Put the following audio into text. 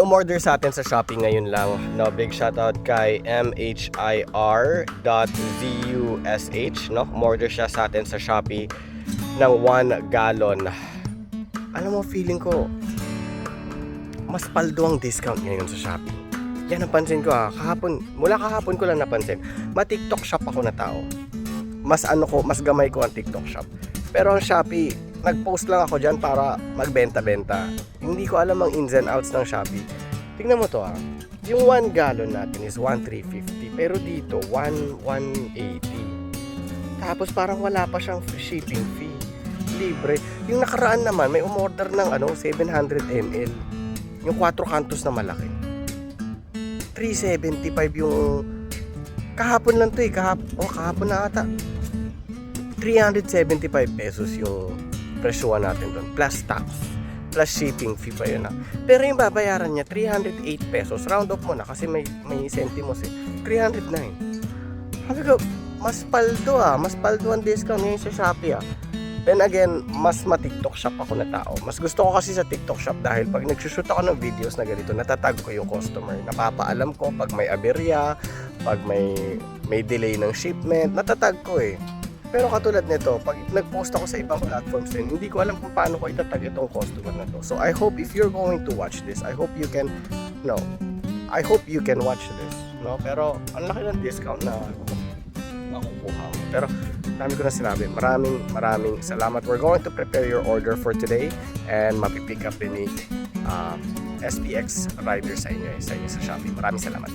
Umorder sa atin sa Shopee ngayon lang, no? Big shoutout kay MHIR.VUSH, no? Umorder siya sa atin sa Shopee ng 1 gallon. Alam mo, feeling ko mas paldo ang discount ngayon sa Shopee. Yan napansin ko mula kahapon ko lang napansin. Ma-TikTok shop ako na tao. Mas gamay ko ang TikTok shop. Pero ang Shopee, nag-post lang ako dyan para magbenta-benta. Hindi ko alam ang ins and outs ng Shopee. Tingnan mo to Yung 1 gallon natin is 1,350. Pero dito, 1,180. Tapos parang wala pa siyang shipping fee. Libre. Yung nakaraan naman, may umorder ng 700 ml. Yung 4 kantos na malaki. 375 yung... Kahapon lang to kahapon na ata. 375 pesos yung presyoan natin doon. Plus tax. Plus shipping fee pa yun Pero yung babayaran niya, 308 pesos. Round off mo na kasi may sentimos 309. Sabi ko, mas paldo Mas paldo ang discount ngayon sa Shopee Then again, mas ma-TikTok shop ako na tao. Mas gusto ko kasi sa TikTok shop dahil pag nagsushoot ako ng videos na ganito, natatag ko yung customer. Napapaalam ko pag may aberya, pag may delay ng shipment, natatag ko Pero katulad nito, pag nag-post ako sa ibang platforms din, hindi ko alam kung paano ko itatag itong customer na to. So I hope if you're going to watch this, I hope you can watch this, no? Pero ang laki ng discount na makukuha mo. Pero dami ko na sinabi, maraming salamat. We're going to prepare your order for today and mapipick up din ni SPX Rider sa inyo sa Shopee. Maraming salamat.